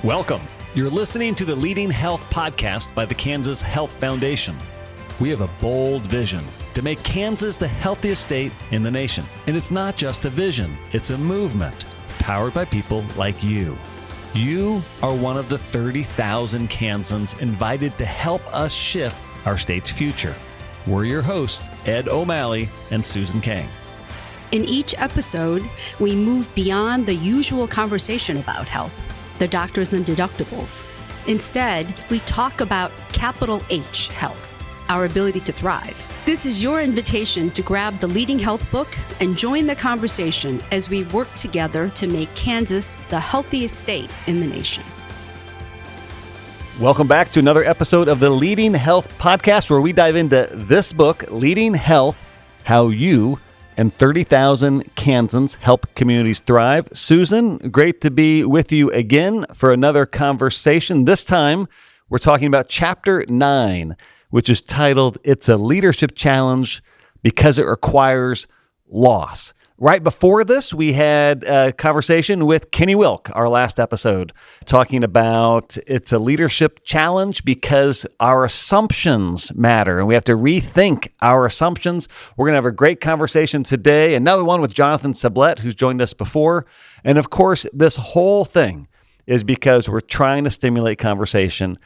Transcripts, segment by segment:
Welcome. You're listening to the Leading Health Podcast by the Kansas Health Foundation. We have a bold vision to make Kansas the healthiest state in the nation. And it's not just a vision, it's a movement powered by people like you. You are one of the 30,000 Kansans invited to help us shift our state's future. We're your hosts, Ed O'Malley and Susan Kang. In each episode, we move beyond the usual conversation about health, the doctors and deductibles. Instead, we talk about capital H health, our ability to thrive. This is your invitation to grab the Leading Health book and join the conversation as we work together to make Kansas the healthiest state in the nation. Welcome back to another episode of the Leading Health Podcast, where we dive into this book, Leading Health, How You and 30,000 Kansans Help Communities Thrive. Susan, great to be with you again for another conversation. This time, we're talking about Chapter 9, which is titled, It's a Leadership Challenge Because It Requires Loss. Right before this, we had a conversation with Kenny Wilk, our last episode, talking about it's a leadership challenge because our assumptions matter and we have to rethink our assumptions. We're going to have a great conversation today. Another one with Johnathan Sublet, who's joined us before. And of course, this whole thing is because we're trying to stimulate conversation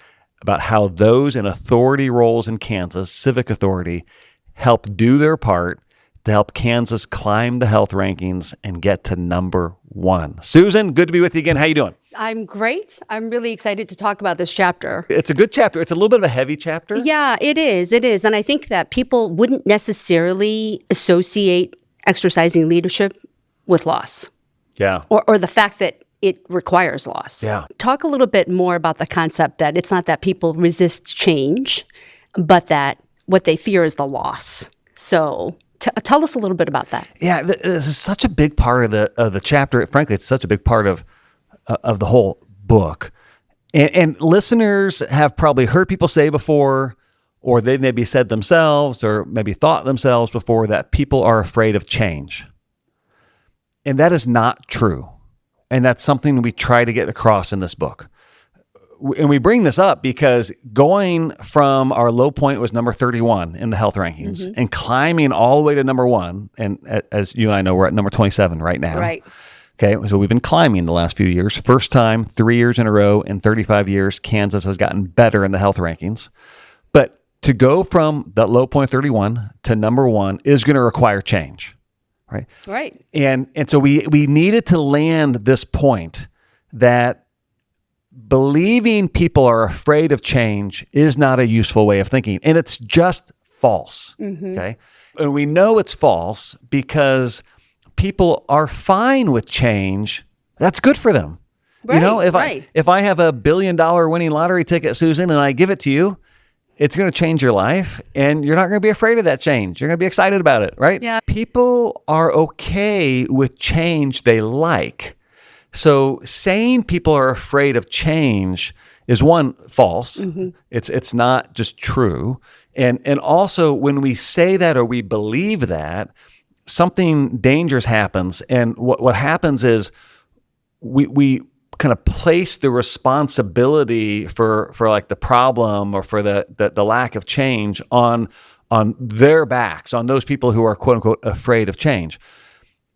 about how those in authority roles in Kansas, civic authority, help do their part to help Kansas climb the health rankings and get to number one. Susan, good to be with you again. How you doing? I'm great. I'm really excited to talk about this chapter. It's a good chapter. It's a little bit of a heavy chapter. Yeah, it is. It is. And I think that people wouldn't necessarily associate exercising leadership with loss. Yeah. Or the fact that it requires loss. Yeah. Talk a little bit more about the concept that it's not that people resist change, but that what they fear is the loss. So tell us a little bit about that. Yeah, this is such a big part of the chapter. Frankly, it's such a big part of the whole book. And listeners have probably heard people say before, or they've maybe said themselves, or maybe thought themselves before, that people are afraid of change. And that is not true. And that's something we try to get across in this book. And we bring this up because going from our low point was number 31 in the health rankings and climbing all the way to number one. And as you and I know, we're at number 27 right now. Right. Okay. So we've been climbing the last few years. First time, 3 years in a row in 35 years, Kansas has gotten better in the health rankings. But to go from that low point 31 to number one is going to require change. Right. Right. And so we needed to land this point that believing people are afraid of change is not a useful way of thinking. And it's just false. Okay. And we know it's false because people are fine with change. That's good for them. Right, you know, if I have $1 billion winning lottery ticket, Susan, and I give it to you, it's going to change your life and you're not going to be afraid of that change. You're going to be excited about it, right? Yeah. People are okay with change they like. So saying people are afraid of change is, one, false. It's not just true. And also when we say that or we believe that, something dangerous happens. And what happens is we kind of place the responsibility for like the problem or for the lack of change on their backs, on those people who are quote unquote afraid of change.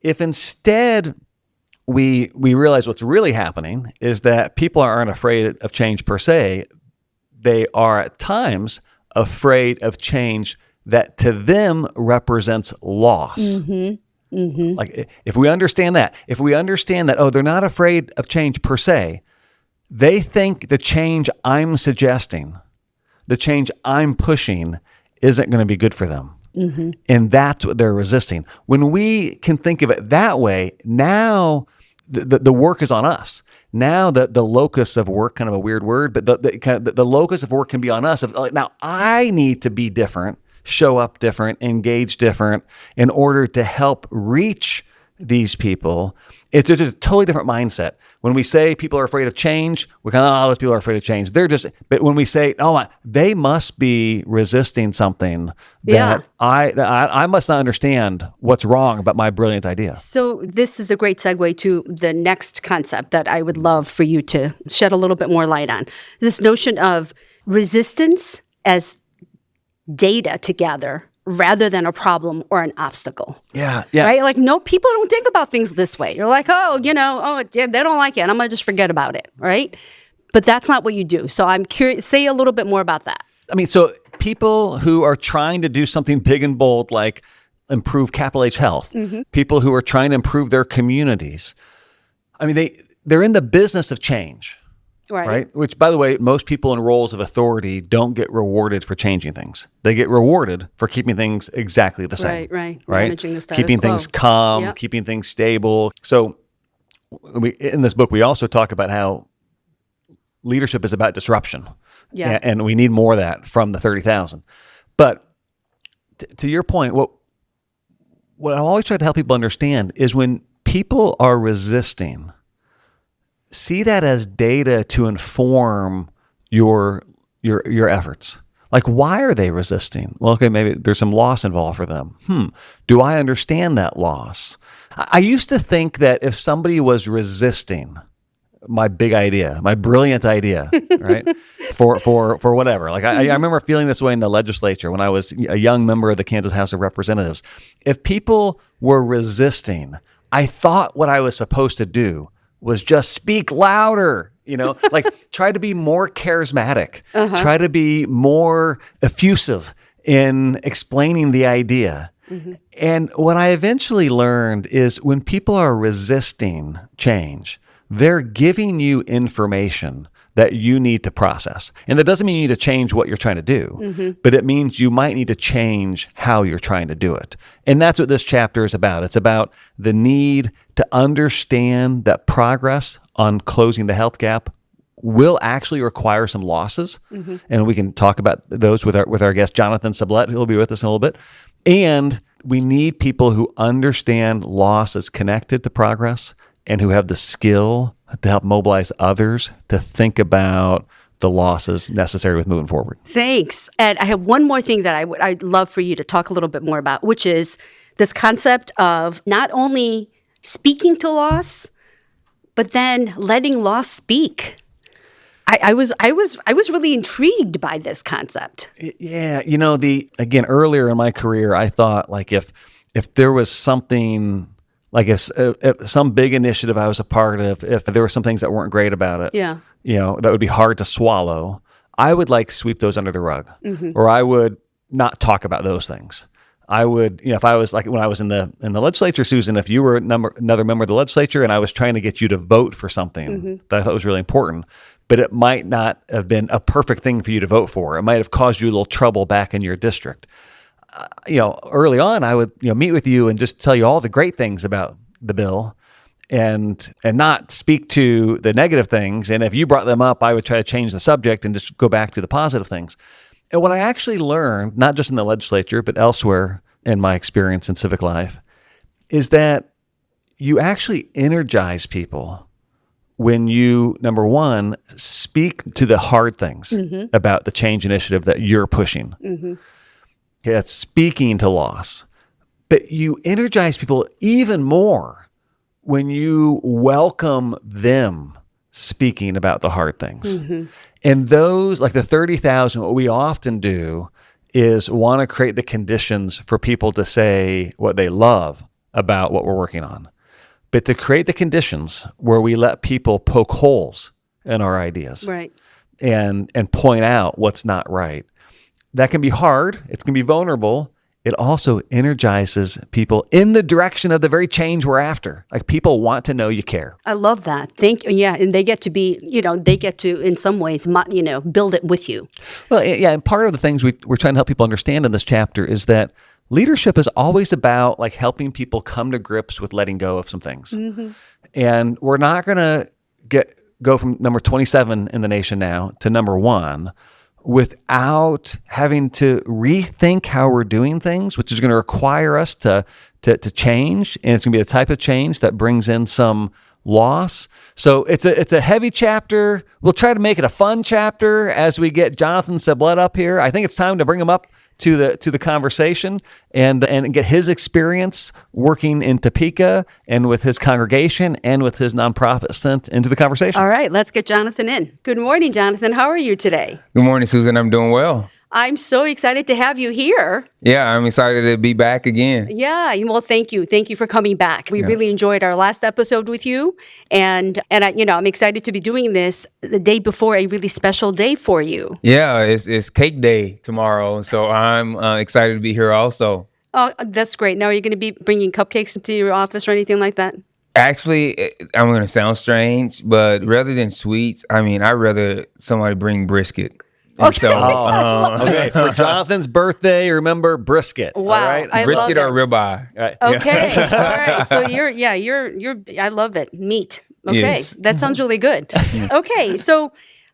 If instead we realize what's really happening is that people aren't afraid of change per se. They are at times afraid of change that to them represents loss. Like if we understand that, oh, they're not afraid of change per se, they think the change I'm suggesting, the change I'm pushing isn't going to be good for them. And that's what they're resisting. When we can think of it that way, now the work is on us. Now the locus of work, kind of a weird word, but the locus of work can be on us. Now I need to be different, show up different, engage different in order to help reach these people, it's a totally different mindset. When we say people are afraid of change, we're kind of, those people are afraid of change. But when we say, they must be resisting something that I must not understand what's wrong about my brilliant idea. So this is a great segue to the next concept that I would love for you to shed a little bit more light on. This notion of resistance as data to gather rather than a problem or an obstacle. Yeah. Right? Like, no, people don't think about things this way. You're like, they don't like it, and I'm going to just forget about it, right? But that's not what you do. So I'm curious, say a little bit more about that. I mean, so people who are trying to do something big and bold, like improve capital H health, people who are trying to improve their communities, I mean, they're in the business of change. Right. Which, by the way, most people in roles of authority don't get rewarded for changing things. They get rewarded for keeping things exactly the same. Right. Managing the status keeping quo. Things calm, keeping things stable. So in this book, we also talk about how leadership is about disruption. Yeah. And we need more of that from the 30,000. But to your point, what I always try to help people understand is when people are resisting, see that as data to inform your efforts. Like, why are they resisting? Well, okay, maybe there's some loss involved for them. Do I understand that loss? I used to think that if somebody was resisting my big idea, my brilliant idea, right, for whatever. Like, I remember feeling this way in the legislature when I was a young member of the Kansas House of Representatives. If people were resisting, I thought what I was supposed to do was just speak louder, like try to be more charismatic, try to be more effusive in explaining the idea. And what I eventually learned is when people are resisting change, they're giving you information that you need to process. And that doesn't mean you need to change what you're trying to do, but it means you might need to change how you're trying to do it. And that's what this chapter is about. It's about the need to understand that progress on closing the health gap will actually require some losses. And we can talk about those with our guest, Johnathan Sublet, who will be with us in a little bit. And we need people who understand loss is connected to progress and who have the skill to help mobilize others to think about the losses necessary with moving forward. Thanks. And I have one more thing that I'd love for you to talk a little bit more about, which is this concept of not only speaking to loss, but then letting loss speak. I was really intrigued by this concept. Yeah, again, earlier in my career, I thought like if there was something, like if some big initiative I was a part of, if there were some things that weren't great about it, that would be hard to swallow, I would like sweep those under the rug, or I would not talk about those things. I would, if I was like when I was in the legislature, Susan, if you were another member of the legislature and I was trying to get you to vote for something that I thought was really important, but it might not have been a perfect thing for you to vote for. It might have caused you a little trouble back in your district. Early on, I would, meet with you and just tell you all the great things about the bill and not speak to the negative things. And if you brought them up, I would try to change the subject and just go back to the positive things. And what I actually learned, not just in the legislature, but elsewhere in my experience in civic life, is that you actually energize people when you, number one, speak to the hard things about the change initiative that you're pushing. Okay, that's speaking to loss. But you energize people even more when you welcome them speaking about the hard things. And those, like the 30,000, what we often do is want to create the conditions for people to say what they love about what we're working on. But to create the conditions where we let people poke holes in our ideas, right, and point out what's not right, that can be hard. It can be vulnerable. It also energizes people in the direction of the very change we're after. Like, people want to know you care. I love that. Thank you. Yeah, and they get to be, they get to, in some ways, build it with you. Well, yeah, and part of the things we're trying to help people understand in this chapter is that leadership is always about like helping people come to grips with letting go of some things. And we're not going to go from number 27 in the nation now to number 1 without having to rethink how we're doing things, which is going to require us to change, and it's going to be a type of change that brings in some loss. So it's a heavy chapter. We'll try to make it a fun chapter as we get Johnathan Sublet up here. I think it's time to bring him up to the conversation and get his experience working in Topeka and with his congregation and with his nonprofit sent into the conversation. All right, let's get Johnathan in. Good morning, Johnathan. How are you today? Good morning, Susan. I'm doing well. I'm so excited to have you here. Yeah, I'm excited to be back again. Yeah, well, thank you. Thank you for coming back. We really enjoyed our last episode with you, and I'm excited to be doing this the day before a really special day for you. Yeah, it's cake day tomorrow, so I'm excited to be here also. Oh, that's great. Now, are you going to be bringing cupcakes to your office or anything like that? Actually, I'm going to sound strange, but rather than sweets, I'd rather somebody bring brisket. Okay. So, Okay, for Jonathan's birthday, remember brisket. Wow, all right? I brisket love or ribeye. Right. Okay, all right. So you're. I love it. Meat. Okay, Yes. that sounds really good. Okay, so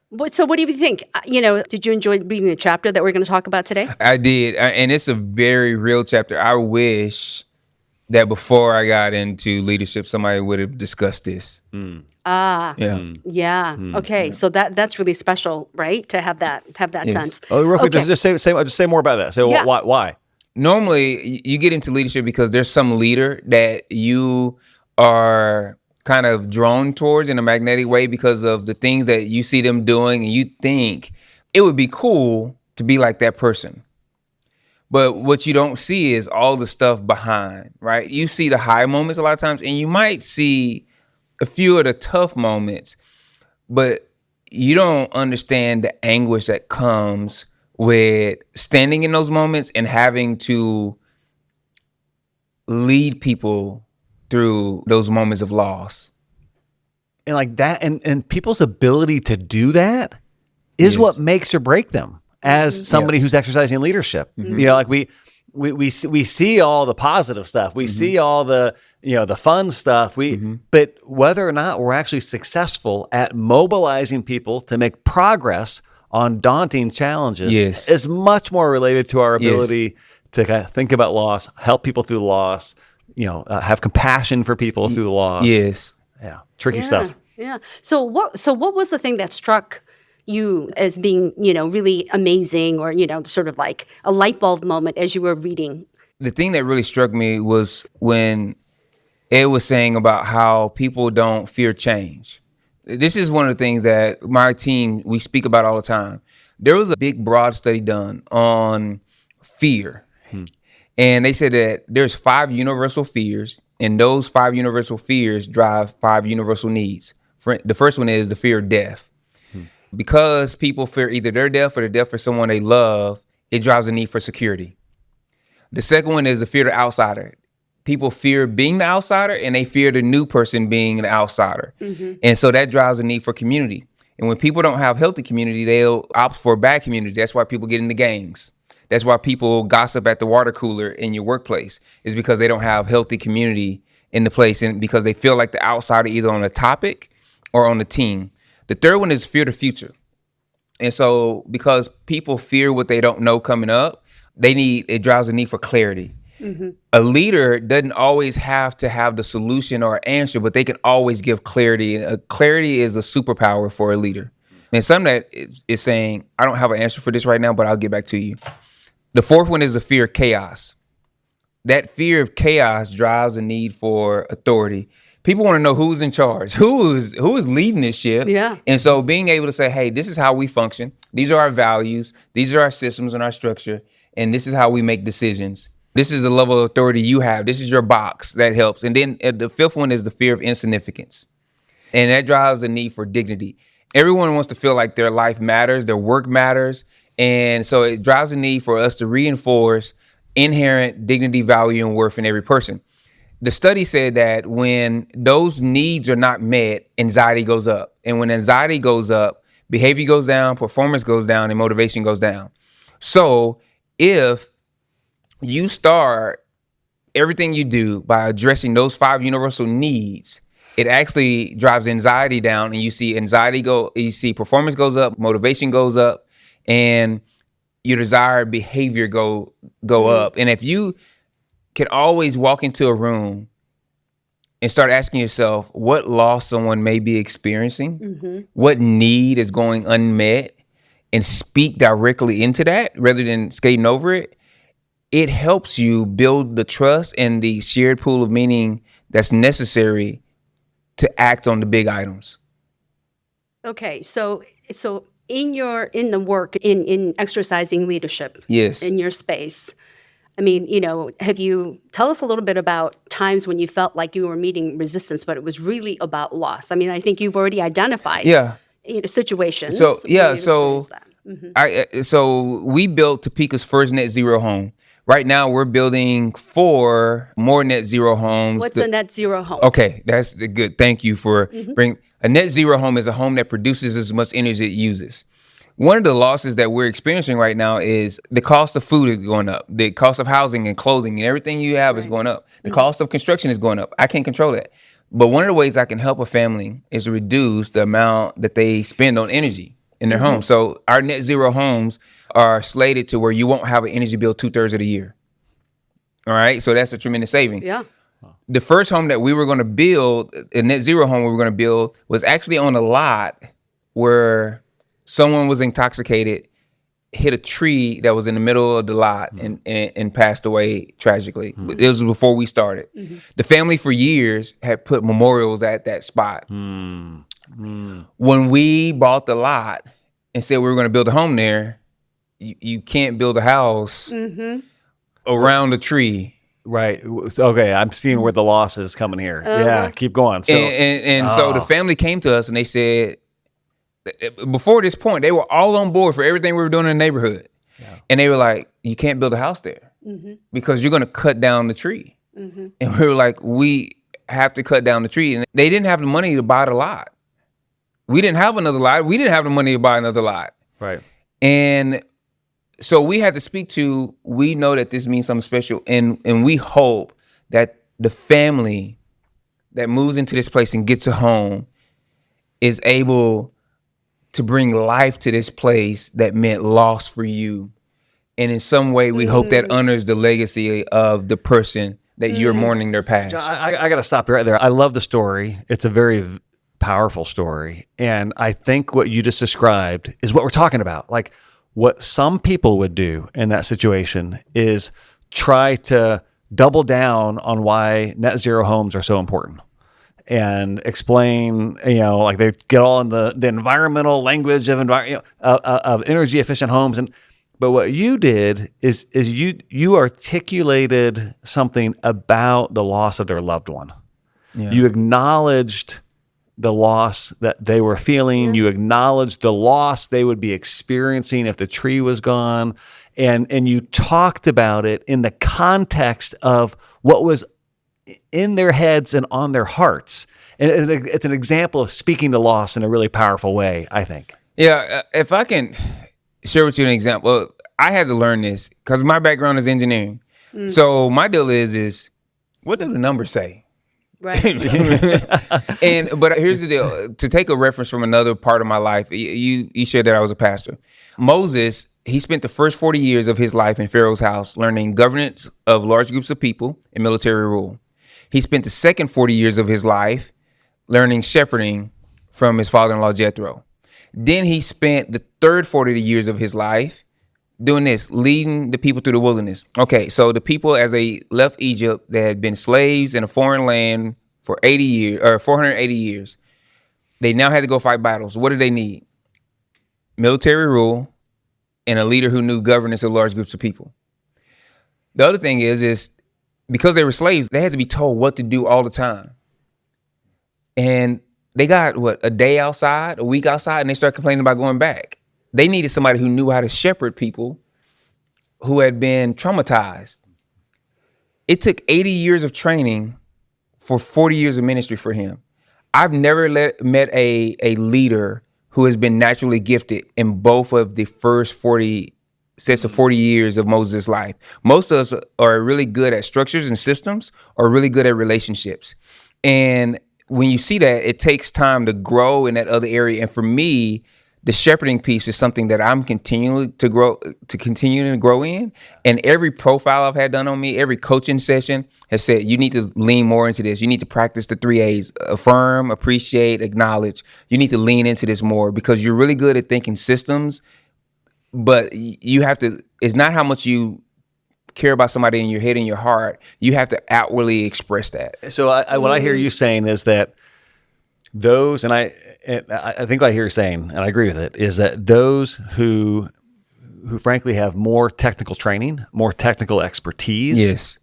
what do you think? Did you enjoy reading the chapter that we're going to talk about today? I did, and it's a very real chapter. I wish that before I got into leadership, somebody would have discussed this. Yeah. Okay, so that's really special, right? To have that Yes. sense. Oh, real quick, Okay. just say more about that. Say Yeah. why? Normally, you get into leadership because there's some leader that you are kind of drawn towards in a magnetic way because of the things that you see them doing, and you think it would be cool to be like that person. But what you don't see is all the stuff behind, right? You see the high moments a lot of times, and you might see a few of the tough moments, but you don't understand the anguish that comes with standing in those moments and having to lead people through those moments of loss. And like that, and people's ability to do that is Yes. what makes or break them as somebody who's exercising leadership. Like we see all the positive stuff. We see all the the fun stuff. But whether or not we're actually successful at mobilizing people to make progress on daunting challenges Yes. is much more related to our ability to kind of think about loss, help people through loss, have compassion for people through the loss. Yes. Yeah. Tricky stuff. Yeah. So what was the thing that struck you as being, really amazing, or, sort of like a light bulb moment as you were reading? The thing that really struck me was when Ed was saying about how people don't fear change. This is one of the things that my team, we speak about all the time. There was a big, broad study done on fear. And they said that there's 5 universal fears, and those 5 universal fears drive 5 universal needs. The first one is the fear of death. Because people fear either their death or the death of someone they love, it drives a need for security. The second one is the fear of the outsider. People fear being the outsider, and they fear the new person being the outsider. And so that drives a need for community. And when people don't have healthy community, they'll opt for bad community. That's why people get into gangs. That's why people gossip at the water cooler in your workplace, is because they don't have healthy community in the place, and because they feel like the outsider either on the topic or on the team. The third one is fear the future. And so because people fear what they don't know coming up, it drives a need for clarity. A leader doesn't always have to have the solution or answer, but they can always give clarity. Clarity is a superpower for a leader. And some that is saying, I don't have an answer for this right now, but I'll get back to you. The fourth one is the fear of chaos. That fear of chaos drives a need for authority. People want to know who's in charge, who is leading this ship. Yeah. And so being able to say, hey, this is how we function. These are our values. These are our systems and our structure. And this is how we make decisions. This is the level of authority you have. This is your box. That helps. And then the fifth one is the fear of insignificance. And that drives the need for dignity. Everyone wants to feel like their life matters, their work matters. And so it drives the need for us to reinforce inherent dignity, value, and worth in every person. The study said that when those needs are not met, anxiety goes up. And when anxiety goes up, behavior goes down, performance goes down, and motivation goes down. So if you start everything you do by addressing those 5 universal needs, it actually drives anxiety down, and you see performance goes up, motivation goes up, and your desired behavior go up. And if you can always walk into a room and start asking yourself what loss someone may be experiencing, what need is going unmet, and speak directly into that rather than skating over it, it helps you build the trust and the shared pool of meaning that's necessary to act on the big items. Okay, so in the work in exercising leadership, Yes, in your space, I mean, tell us a little bit about times when you felt like you were meeting resistance, but it was really about loss. I mean, I think you've already identified situations. So where you've experienced that. So we built Topeka's first net zero home. Right now, we're building 4 more net zero homes. What's a net zero home? Okay, that's good. Thank you for bringing. A net zero home is a home that produces as much energy as it uses. One of the losses that we're experiencing right now is the cost of food is going up. The cost of housing and clothing and everything you have is going up. The cost of construction is going up. I can't control that. But one of the ways I can help a family is to reduce the amount that they spend on energy in their home. So our net zero homes are slated to where you won't have an energy bill 2/3 of the year. All right. So that's a tremendous saving. Yeah. The first home that we were going to build, a net zero home we were going to build, was actually on a lot where someone was intoxicated, hit a tree that was in the middle of the lot and passed away tragically. It was before we started. The family for years had put memorials at that spot. When we bought the lot and said we were going to build a home there, you can't build a house around a tree. Right. Okay. I'm seeing where the loss is coming here. Yeah. Keep going. So, so the family came to us and they said, before this point, they were all on board for everything we were doing in the neighborhood. Yeah. And they were like, you can't build a house there because you're going to cut down the tree. And we were like, we have to cut down the tree. And they didn't have the money to buy the lot. We didn't have another lot. We didn't have the money to buy another lot. Right. And so we had to speak to, we know that this means something special. And we hope that the family that moves into this place and gets a home is able to bring life to this place that meant loss for you. And in some way, we hope that honors the legacy of the person that you're mourning their past. John, I got to stop you right there. I love the story. It's a very powerful story. And I think what you just described is what we're talking about. Like, what some people would do in that situation is try to double down on why net zero homes are so important and explain, like they get all in the environmental language of of energy efficient homes. But what you did is you articulated something about the loss of their loved one. Yeah. You acknowledged the loss that they were feeling. Yeah. You acknowledged the loss they would be experiencing if the tree was gone. And you talked about it in the context of what was in their heads and on their hearts. And it's an example of speaking to loss in a really powerful way, I think. Yeah, if I can share with you an example. I had to learn this because my background is engineering. So my deal is what do the numbers say? Right. But here's the deal. To take a reference from another part of my life, you shared that I was a pastor. Moses, he spent the first 40 years of his life in Pharaoh's house learning governance of large groups of people and military rule. He spent the second 40 years of his life learning shepherding from his father-in-law Jethro. Then he spent the third 40 years of his life doing this, leading the people through the wilderness. Okay, so the people, as they left Egypt, they had been slaves in a foreign land for 80 years or 480 years. They now had to go fight battles. What do they need? Military rule and a leader who knew governance of large groups of people. The other thing is because they were slaves, they had to be told what to do all the time. And they got, a day outside, a week outside, and they started complaining about going back. They needed somebody who knew how to shepherd people who had been traumatized. It took 80 years of training for 40 years of ministry for him. I've never met a leader who has been naturally gifted in both of the first 40 sets of 40 years of Moses' life. Most of us are really good at structures and systems or really good at relationships. And when you see that, it takes time to grow in that other area. And for me, the shepherding piece is something that I'm continuing to grow in. And every profile I've had done on me, every coaching session has said, you need to lean more into this. You need to practice the 3 A's: affirm, appreciate, acknowledge. You need to lean into this more because you're really good at thinking systems, but you have to, it's not how much you care about somebody in your head and your heart. You have to outwardly express that. So what I hear you saying is that those, and I think what I hear you saying, and I agree with it, is that those who frankly have more technical training, more technical expertise, yes,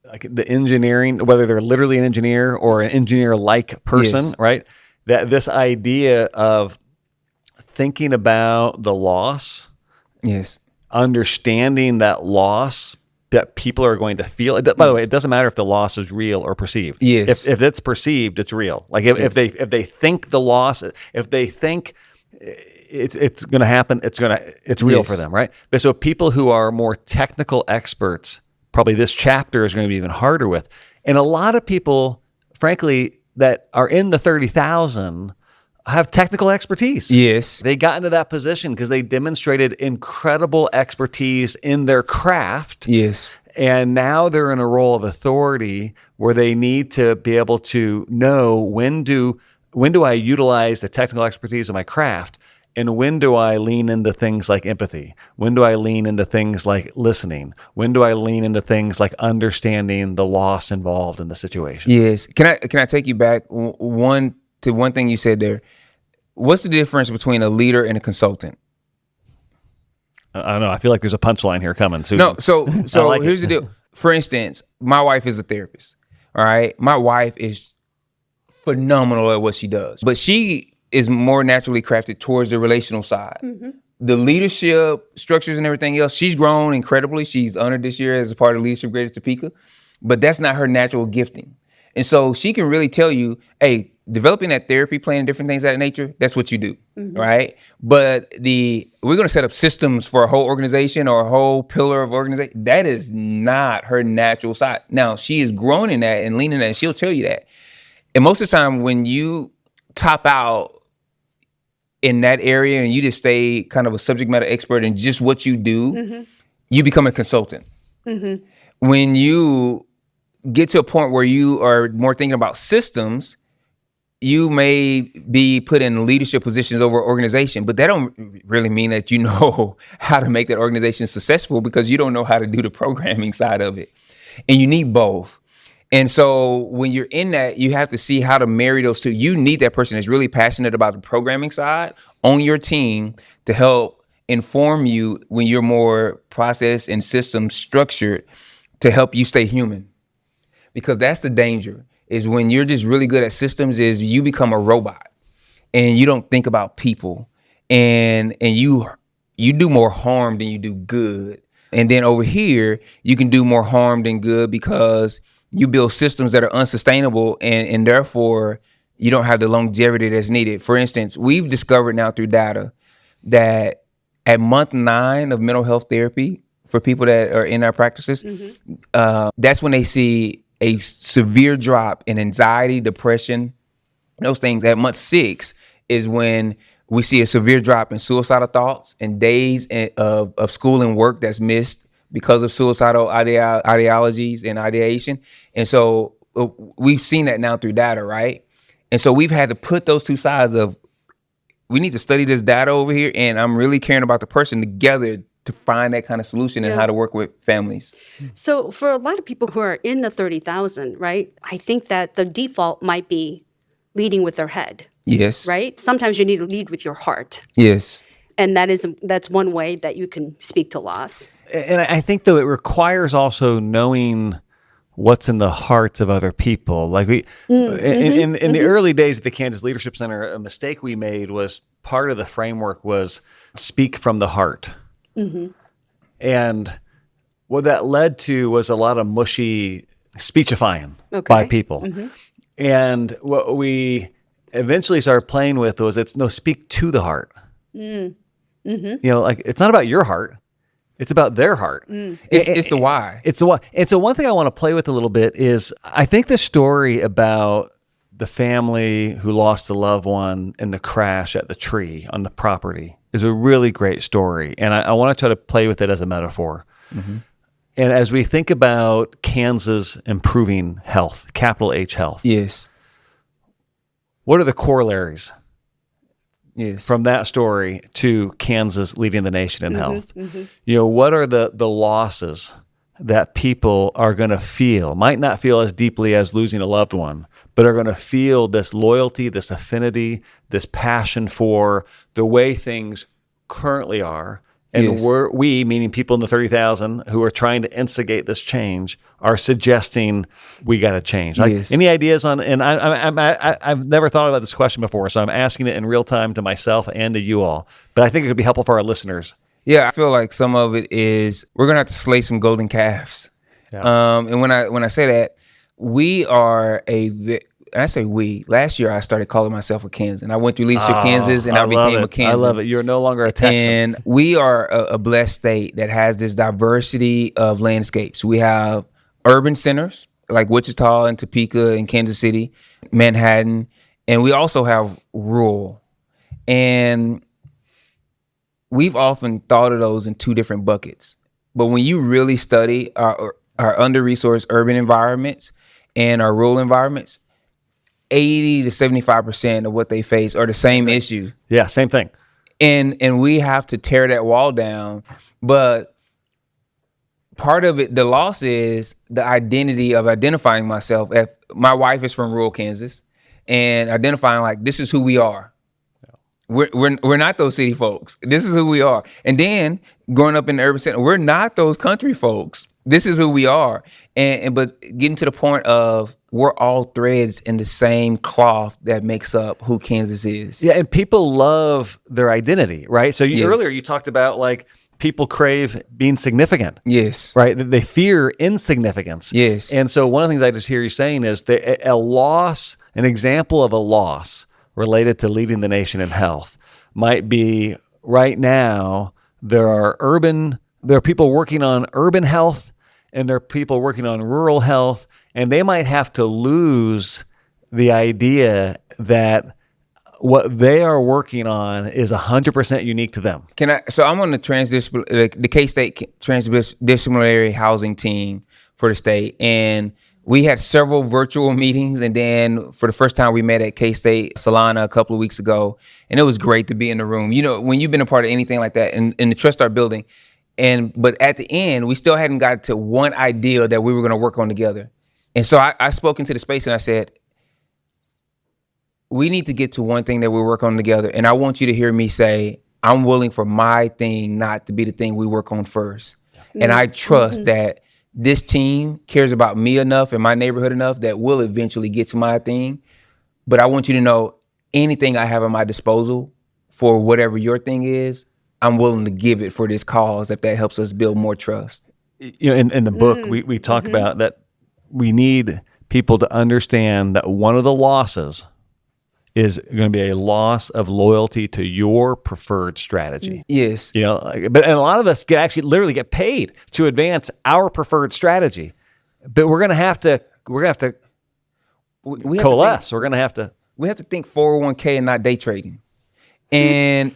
like the engineering, whether they're literally an engineer or an engineer-like person, yes, right? That this idea of thinking about the loss, yes, understanding that loss that people are going to feel. By the way, it doesn't matter if the loss is real or perceived. Yes. If it's perceived, it's real. Like if they think the loss, if they think it's going to happen, it's real yes, for them, right? But so people who are more technical experts, probably this chapter is going to be even harder with. And a lot of people, frankly, that are in the 30,000 have technical expertise. yes, They got into that position because they demonstrated incredible expertise in their craft. yes, And now they're in a role of authority where they need to be able to know when do I utilize the technical expertise of my craft, and when do I lean into things like empathy? When do I lean into things like listening? When do I lean into things like understanding the loss involved in the situation? yes. Can I take you back one thing you said there? What's the difference between a leader and a consultant? I don't know. I feel like there's a punchline here coming. Susan. No, so like here's the deal. For instance, my wife is a therapist. All right, my wife is phenomenal at what she does, but she is more naturally crafted towards the relational side. Mm-hmm. The leadership structures and everything else, she's grown incredibly. She's honored this year as a part of Leadership Grade at Topeka, but that's not her natural gifting. And so she can really tell you, hey, developing that therapy plan and different things of that nature, that's what you do, right? But we're going to set up systems for a whole organization or a whole pillar of organization. That is not her natural side. Now, she is growing in that and leaning in that, and she'll tell you that. And most of the time when you top out in that area and you just stay kind of a subject matter expert in just what you do, you become a consultant. When you get to a point where you are more thinking about systems, you may be put in leadership positions over organization, but that don't really mean that you know how to make that organization successful, because you don't know how to do the programming side of it. And you need both. And so when you're in that, you have to see how to marry those two. You need that person that's really passionate about the programming side on your team to help inform you when you're more process and system structured, to help you stay human. Because that's the danger, is when you're just really good at systems, is you become a robot and you don't think about people, and you do more harm than you do good. And then over here, you can do more harm than good because you build systems that are unsustainable, and therefore you don't have the longevity that's needed. For instance, we've discovered now through data that at month 9 of mental health therapy for people that are in our practices, that's when they see a severe drop in anxiety, depression, those things. At month 6 is when we see a severe drop in suicidal thoughts and days of school and work that's missed because of suicidal ideologies and ideation. And so we've seen that now through data, right? And so we've had to put those two sides of, we need to study this data over here, and I'm really caring about the person, together to find that kind of solution and how to work with families. So for a lot of people who are in the 30,000, right, I think that the default might be leading with their head. Yes. Right? Sometimes you need to lead with your heart. Yes. And that's one way that you can speak to loss. And I think, though, it requires also knowing what's in the hearts of other people. Like in the early days at the Kansas Leadership Center, a mistake we made was, part of the framework was speak from the heart. And what that led to was a lot of mushy speechifying by people. And what we eventually started playing with was, speak to the heart. You know, like, it's not about your heart. It's about their heart. It's the why. It's the why. And so one thing I want to play with a little bit is, I think the story about the family who lost a loved one in the crash at the tree on the property is a really great story. And I want to try to play with it as a metaphor. Mm-hmm. And as we think about Kansas improving health, capital H health. Yes. What are the corollaries? Yes. From that story to Kansas leading the nation in health? Mm-hmm. What are the losses that people are going to feel, might not feel as deeply as losing a loved one, but are going to feel this loyalty, this affinity, this passion for the way things currently are. And we, meaning people in the 30,000 who are trying to instigate this change, are suggesting we got to change. Like, any ideas on? And I've never thought about this question before, so I'm asking it in real time to myself and to you all. But I think it could be helpful for our listeners. Yeah, I feel like some of it is we're gonna have to slay some golden calves. Yeah. And when I say that, we are and I say we. Last year I started calling myself a Kansan. I went through leadership Kansas, and I became a Kansan. I love it. You're no longer a Texan. And we are a blessed state that has this diversity of landscapes. We have urban centers like Wichita and Topeka and Kansas City, Manhattan, and we also have rural. And we've often thought of those in two different buckets. But when you really study our under-resourced urban environments and our rural environments, 80 to 75% of what they face are the same issue. Yeah, same thing. And we have to tear that wall down. But part of it, the loss is the identity of identifying myself. If my wife is from rural Kansas, and identifying like, this is who we are. We're not those city folks. This is who we are. And then growing up in the urban center, we're not those country folks. This is who we are. But getting to the point of we're all threads in the same cloth that makes up who Kansas is. Yeah, and people love their identity, right? So earlier you talked about like people crave being significant. Yes. Right? They fear insignificance. Yes. And so one of the things I just hear you saying is that a loss, an example of a loss related to leading the nation in health might be right now there are people working on urban health and there are people working on rural health, and they might have to lose the idea that what they are working on is 100% unique to them. So I'm on the K-State Transdisciplinary housing team for the state, and we had several virtual meetings, and then for the first time we met at K-State Solana a couple of weeks ago, and it was great to be in the room. When you've been a part of anything like that in the Trust Start building, but at the end, we still hadn't got to one idea that we were going to work on together. And so I spoke into the space and I said, we need to get to one thing that we work on together, and I want you to hear me say, I'm willing for my thing not to be the thing we work on first. Mm-hmm. And I trust that this team cares about me enough and my neighborhood enough that we'll eventually get to my thing. But I want you to know anything I have at my disposal for whatever your thing is, I'm willing to give it for this cause if that helps us build more trust. In the book, we talk about that we need people to understand that one of the losses is going to be a loss of loyalty to your preferred strategy. Yes. But a lot of us literally get paid to advance our preferred strategy. But we're going to have to coalesce. We're going to have to. We have to think 401k and not day trading. And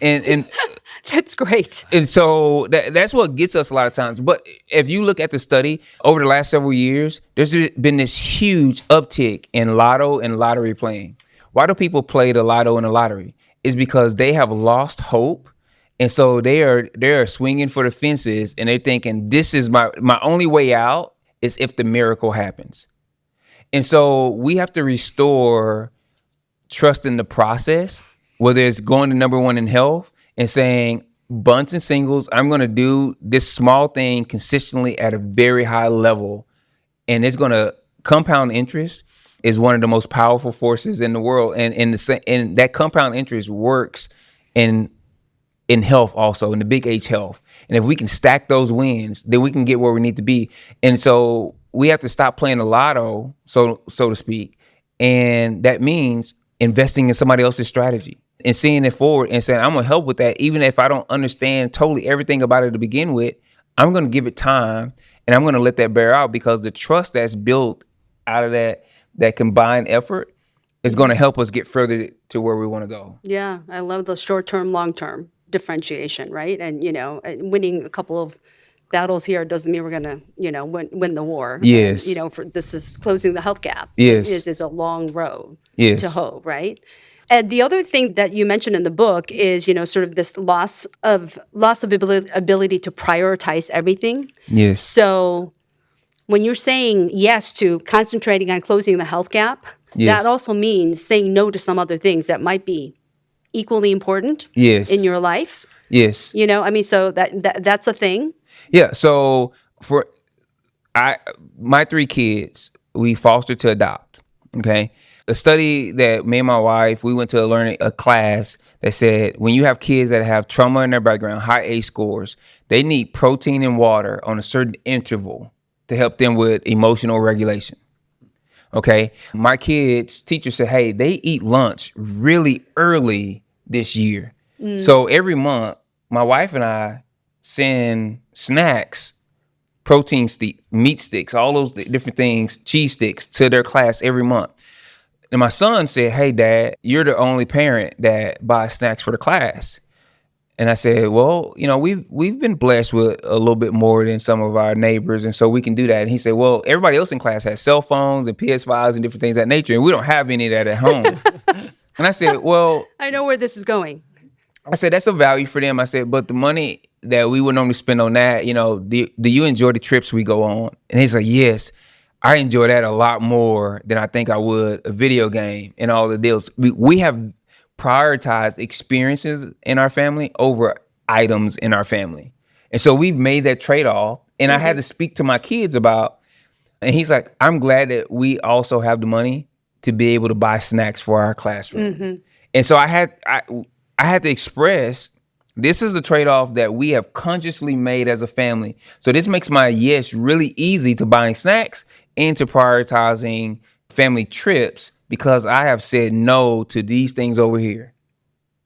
that's great. And so that's what gets us a lot of times. But if you look at the study over the last several years, there's been this huge uptick in lotto and lottery playing. Why do people play the lotto and the lottery? It's because they have lost hope. And so they are swinging for the fences, and they're thinking, this is my only way out is if the miracle happens. And so we have to restore trust in the process, whether it's going to number one in health and saying bunts and singles, I'm going to do this small thing consistently at a very high level, and it's going to compound interest is one of the most powerful forces in the world. And that compound interest works in health also, in the big H health. And if we can stack those wins, then we can get where we need to be. And so we have to stop playing the lotto, so to speak. And that means investing in somebody else's strategy and seeing it forward and saying, I'm going to help with that. Even if I don't understand totally everything about it to begin with, I'm going to give it time and I'm going to let that bear out, because the trust that's built out of that combined effort is going to help us get further to where we want to go. Yeah, I love the short-term, long-term differentiation, right? And, winning a couple of battles here doesn't mean we're going to, win the war. Yes. And, this is closing the health gap. Yes. Is a long road Yes. to hoe, right? And the other thing that you mentioned in the book is, sort of this loss of ability to prioritize everything. Yes. So when you're saying yes to concentrating on closing the health gap, Yes. that also means saying no to some other things that might be equally important Yes. in your life. Yes. So that's a thing. Yeah. So my 3 kids, we foster to adopt. Okay. A study that me and my wife, we went to a class that said when you have kids that have trauma in their background, high ACE scores, they need protein and water on a certain interval to help them with emotional regulation. Okay. My kids' teacher said, hey, they eat lunch really early this year. So every month, my wife and I send snacks, protein meat sticks, all those different things, cheese sticks to their class every month. And my son said, hey, Dad, you're the only parent that buys snacks for the class. And I said, well, we've been blessed with a little bit more than some of our neighbors, and so we can do that. And he said, well, everybody else in class has cell phones and PS5s and different things of that nature, and we don't have any of that at home. And I said, well, I know where this is going. I said, that's a value for them. I said, but the money that we would normally spend on that, do you enjoy the trips we go on? And he's like, yes, I enjoy that a lot more than I think I would a video game and all the deals. We have prioritized experiences in our family over items in our family. And so we've made that trade-off. And I had to speak to my kids about, and he's like, I'm glad that we also have the money to be able to buy snacks for our classroom. And so I had to express, this is the trade-off that we have consciously made as a family. So this makes my yes really easy to buying snacks and to prioritizing family trips, because I have said no to these things over here.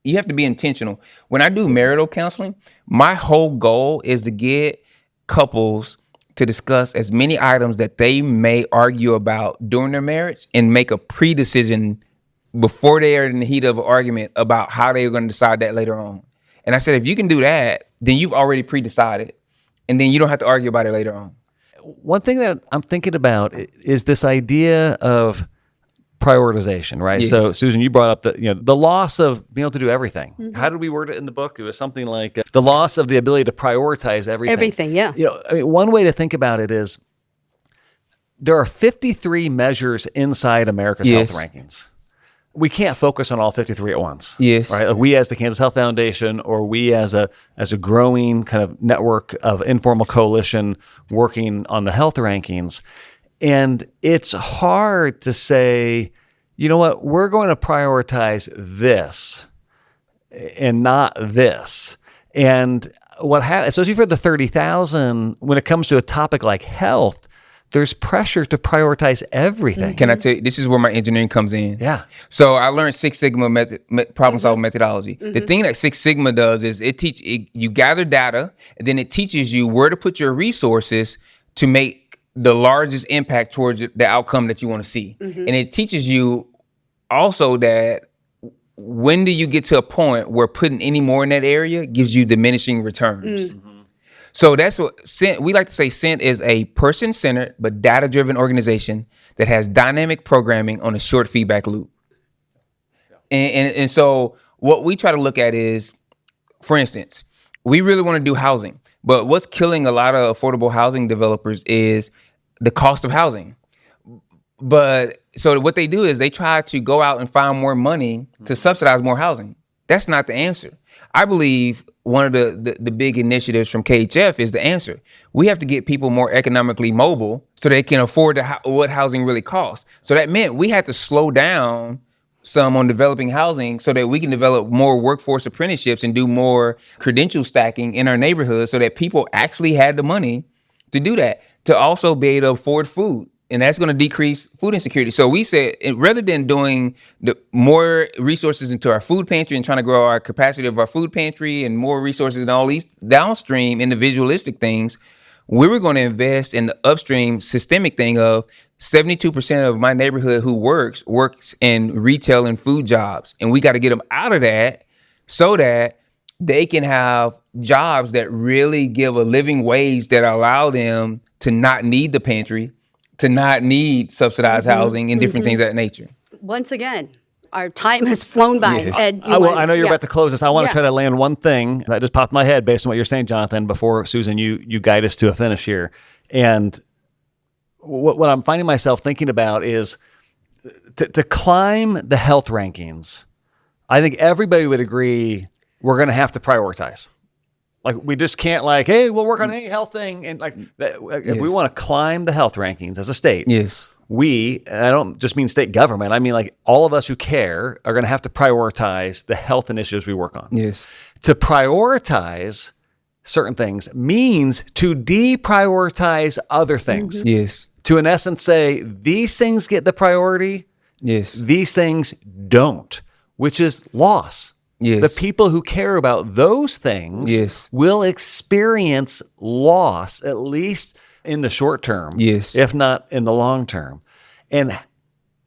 You have to be intentional. When I do marital counseling, my whole goal is to get couples to discuss as many items that they may argue about during their marriage and make a pre-decision before they are in the heat of an argument about how they're going to decide that later on. And I said, if you can do that, then you've already pre-decided, and then you don't have to argue about it later on. One thing that I'm thinking about is this idea of prioritization, right? Yes. So, Susan, you brought up the loss of being able to do everything. How did we word it in the book? It was something like the loss of the ability to prioritize everything. Everything, yeah. One way to think about it is there are 53 measures inside America's Yes. health rankings. We can't focus on all 53 at once. Yes. Right? Like we as the Kansas Health Foundation, or we as a growing kind of network of informal coalition working on the health rankings. And it's hard to say, you know what, we're going to prioritize this and not this. And what happens, especially for the 30,000, when it comes to a topic like health, there's pressure to prioritize everything. Can I tell you, this is where my engineering comes in. Yeah. So I learned Six Sigma problem solving methodology. The thing that Six Sigma does is you gather data, and then it teaches you where to put your resources to make the largest impact towards the outcome that you want to see. And it teaches you also that when do you get to a point where putting any more in that area gives you diminishing returns. So that's what we like to say. Cent is a person-centered but data-driven organization that has dynamic programming on a short feedback loop. And so what we try to look at is, for instance, we really want to do housing, but what's killing a lot of affordable housing developers is the cost of housing. But so what they do is they try to go out and find more money to subsidize more housing. That's not the answer. I believe one of the big initiatives from KHF is the answer. We have to get people more economically mobile so they can afford what housing really costs. So that meant we had to slow down some on developing housing so that we can develop more workforce apprenticeships and do more credential stacking in our neighborhoods so that people actually had the money to do that, to also be able to afford food. And that's going to decrease food insecurity. So we said, rather than doing more resources into our food pantry and trying to grow our capacity of our food pantry and more resources and all these downstream individualistic things, We were going to invest in the upstream systemic thing of 72% of my neighborhood who works in retail and food jobs. And we got to get them out of that so that they can have jobs that really give a living wage that allow them to not need the pantry, to not need subsidized housing and different things of that nature. Once again, our time has flown by. Yes. Ed, I know you're about to close this. I want to Yeah. try to land one thing that just popped in my head based on what you're saying, Johnathan, before, Susan, you guide us to a finish here. And what I'm finding myself thinking about is to climb the health rankings. I think everybody would agree we're going to have to prioritize. Like, we just can't hey, we'll work on any health thing. And if we want to climb the health rankings as a state, Yes. and I don't just mean state government, I mean all of us who care are going to have to prioritize the health initiatives we work on. Yes. To prioritize certain things means to deprioritize other things. Yes. To, in essence, say, these things get the priority, Yes. these things don't, which is loss. Yes. The people who care about those things Yes. will experience loss, at least in the short term, Yes. if not in the long term. And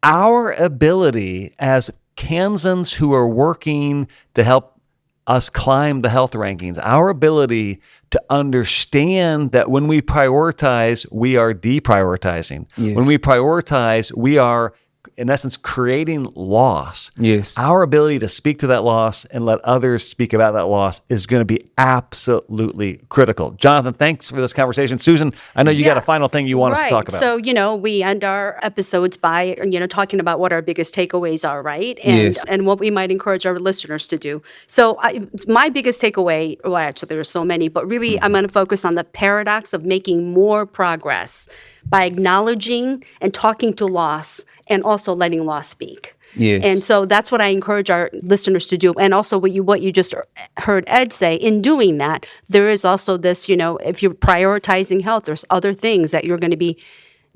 our ability as Kansans who are working to help us climb the health rankings, our ability to understand that when we prioritize, we are deprioritizing. Yes. When we prioritize, we are, in essence, creating loss. Yes. Our ability to speak to that loss and let others speak about that loss is going to be absolutely critical. Johnathan, thanks for this conversation. Susan, I know you got a final thing you want us to talk about. So, we end our episodes by, talking about what our biggest takeaways are, right? And Yes. and what we might encourage our listeners to do. So my biggest takeaway, well, actually, there are so many, but really I'm going to focus on the paradox of making more progress by acknowledging and talking to loss and also letting loss speak. Yes. And so that's what I encourage our listeners to do. And also what you just heard Ed say, in doing that, there is also this, if you're prioritizing health, there's other things that you're going to be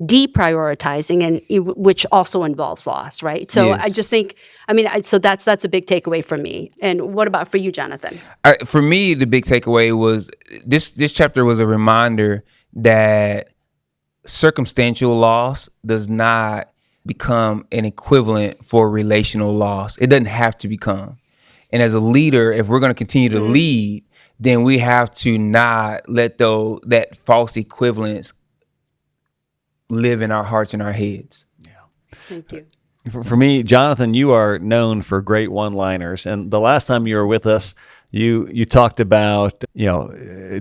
deprioritizing, and which also involves loss, right? So Yes. I just think, so that's a big takeaway for me. And what about for you, Johnathan? For me, the big takeaway was this chapter was a reminder that circumstantial loss does not become an equivalent for relational loss. It doesn't have to become. And as a leader, if we're going to continue to lead, then we have to not let that false equivalence live in our hearts and our heads. Thank you. For me, Johnathan, you are known for great one-liners. And the last time you were with us, you talked about,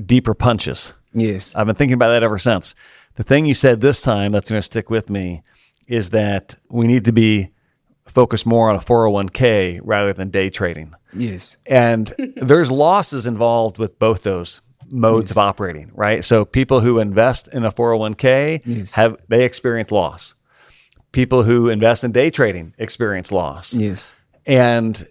deeper punches. Yes. I've been thinking about that ever since. The thing you said this time that's going to stick with me is that we need to be focused more on a 401k rather than day trading. Yes. And there's losses involved with both those modes of operating, right? So people who invest in a 401k they experience loss. People who invest in day trading experience loss. Yes. And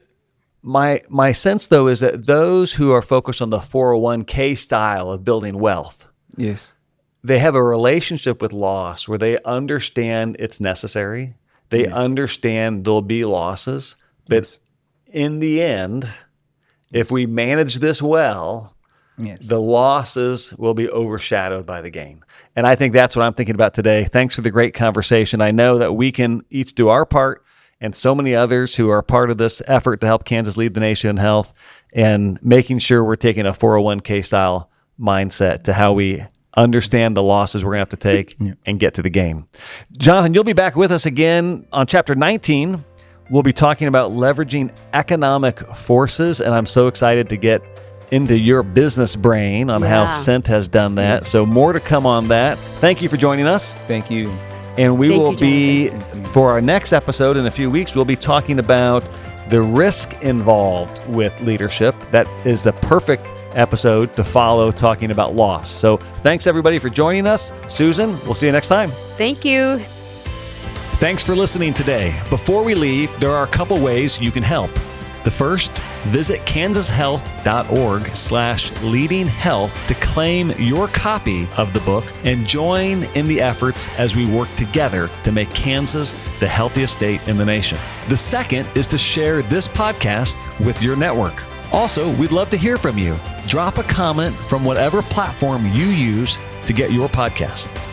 my sense, though, is that those who are focused on the 401k style of building wealth, Yes. they have a relationship with loss where they understand it's necessary. They understand there'll be losses. But in the end, if we manage this well, the losses will be overshadowed by the gain. And I think that's what I'm thinking about today. Thanks for the great conversation. I know that we can each do our part, and so many others who are part of this effort to help Kansas lead the nation in health and making sure we're taking a 401k style mindset to how we understand the losses we're going to have to take and get to the game. Johnathan, you'll be back with us again on chapter 19. We'll be talking about leveraging economic forces, and I'm so excited to get into your business brain on how Cent has done that. So more to come on that. Thank you for joining us. Thank you. And we will be, Johnathan. for our next episode in a few weeks, we'll be talking about the risk involved with leadership. That is the perfect episode to follow, talking about loss. So thanks everybody for joining us. Susan, we'll see you next time. Thank you. Thanks for listening today. Before we leave, there are a couple ways you can help. The first, visit kansashealth.org/leadinghealth to claim your copy of the book and join in the efforts as we work together to make Kansas the healthiest state in the nation. The second is to share this podcast with your network. Also, we'd love to hear from you. Drop a comment from whatever platform you use to get your podcast.